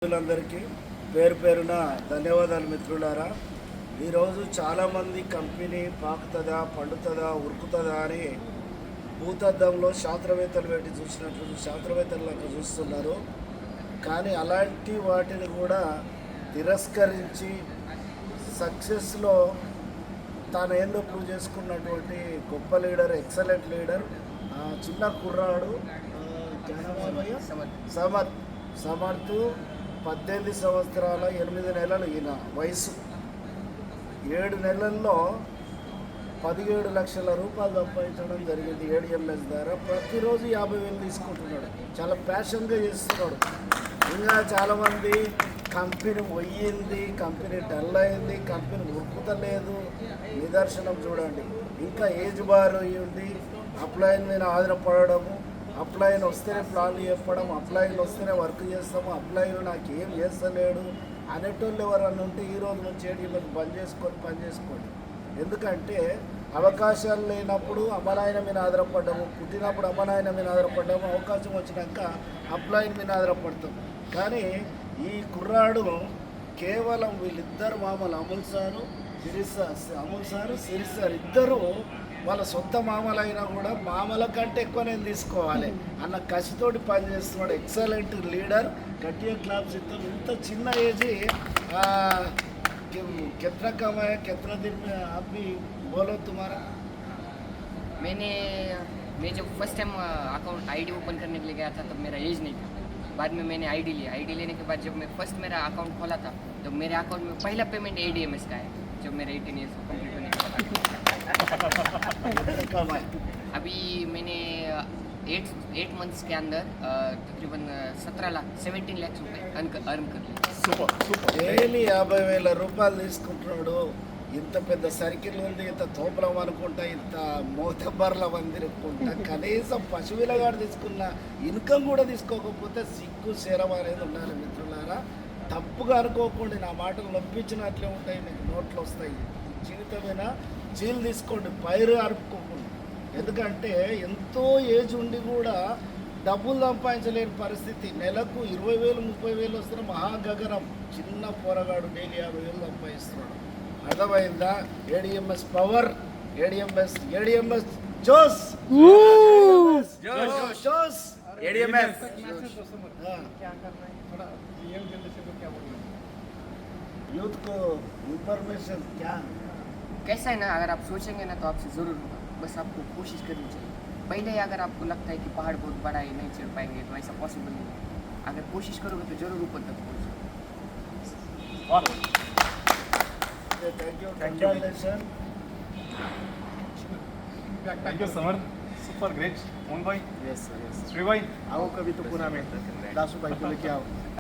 మిత్రులందరికీ పేరు పేరున ధన్యవాదాలు మిత్రులారా. ఈరోజు చాలామంది కంపెనీ పాకుతుందా పండుతుందా ఉరుకుతుందా అని భూతద్దంలో శాస్త్రవేత్తలు పెట్టి చూసినట్లు శాస్త్రవేత్తలకు చూస్తున్నారు. కానీ అలాంటి వాటిని కూడా తిరస్కరించి సక్సెస్లో తాను ఏందో ప్రూవ్ చేసుకున్నటువంటి గొప్ప లీడర్, ఎక్సలెంట్ లీడర్, చిన్న కుర్రాడు సమర్థ్ 18 సంవత్సరాల 8 నెలలు ఈయన వయసు. 7 నెలల్లో 17 లక్షల రూపాయలు సంపాదించడం జరిగింది ఏడిఎంఎస్ ద్వారా. ప్రతిరోజు 50,000 తీసుకుంటున్నాడు. చాలా ప్యాషన్గా చేస్తున్నాడు. ఇంకా చాలామంది కంపెనీ పోయింది, కంపెనీ డల్ అయింది, కంపెనీ ఉరుకుతలేదు. నిదర్శనం చూడండి. ఇంకా ఏజ్ బార్ ఉంది, అప్లైన్ మీద ఆధారపడము, అప్లైన్ వస్తేనే ప్లాన్లు చెప్పడం, అప్లైన్ వస్తేనే వర్క్ చేస్తాము, అప్లైన్ నాకు ఏం చేస్తలేడు అనేటోళ్ళు ఎవరన్నా ఉంటే ఈ రోజు నుంచి ఏడిఎంఎస్ పని చేసుకోండి. ఎందుకంటే అవకాశాలు లేనప్పుడు అమ్మనాయన మీద ఆధారపడ్డాము, పుట్టినప్పుడు అమ్మనాయన మీద ఆధారపడ్డాము, అవకాశం వచ్చినాక అప్లైన్ మీద ఆధారపడతాం. కానీ ఈ కుర్రాడు కేవలం వీళ్ళిద్దరు మామలు అమూల్ సారు సిరిస్ సార్ ఇద్దరు వాళ్ళ సొంత మామలైనా కూడా మామల కంటే ఎక్కువ నేను తీసుకోవాలి అన్న కసితోటి పనిచేస్తున్నాడు. Excellent leader. గట్టిగా క్లాప్స్ ఇస్తాం. ఇంత చిన్న ఏజ్ कितना कमाया, कितना दिन में आप भी बोलो तुम्हारा? मैं जब first time account ID open करने के लिए गया था तब मेरा एज नहीं था. बाद में मैंने आईडी लिया. आईडी लेने के बाद जब मैं फर्स्ट मेरा अकाउंट खोला था तो मेरे अकाउंट में पहला पेमेंट एडीएमएस का है जब मेरा 18 ईयर्स कंप्लीट होने के बाद. अभी मैंने 8 मंथ्स के अंदर तकरीबन 17 लाख रुपये अर्न कर लिया. సూపర్. డైలీ 50,000 రూపాయలు తీసుకుంటున్నాడు. ఇంత పెద్ద సర్కిల్ ఉంది, ఇంత తోపులం అనుకుంటా, ఇంత మోతబర్ల మందిరుకుంటా, కనీసం పశువులగాడు తీసుకున్న ఇన్కమ్ కూడా తీసుకోకపోతే సిగ్గు శరం అనేది ఉండాలి మిత్రులారా. తప్పుగా అనుకోకుండా నా మాటలు నొప్పించినట్లే ఉంటాయి, మీకు నోట్లు వస్తాయి. జీవితమైనా చీలు తీసుకోండి, పైరు అరుపుకోకుండా. ఎందుకంటే ఎంతో ఏజ్ ఉండి కూడా డబ్బులు సంపాదించలేని పరిస్థితి. నెలకు 20,000 30,000 వస్తున్న మహాగగనం. చిన్న పోరగాడు డైలీ 50,000 సంపాదిస్తున్నాడు. అర్థమైందా? ఏడిఎంఎస్ పవర్, ఏడిఎంఎస్ జోస్ జోస్ एडीएमएस यूथ को इंफॉर्मेशन क्या कैसा है ना, अगर आप सोचेंगे ना तो आपसे ज़रूर होगा. बस आपको कोशिश करनी चाहिए. पहले अगर आपको लगता है कि पहाड़ बहुत बड़ा है, नहीं चढ़ पाएंगे, तो ऐसा पॉसिबल नहीं है. अगर कोशिश करोगे तो ज़रूर ऊपर तक पहुँचोगे. Thank you Samarth. Super great. Mohan भाई. यस श्री भाई आओ कभी तो पूरा में दासू भाई को लेके आओ.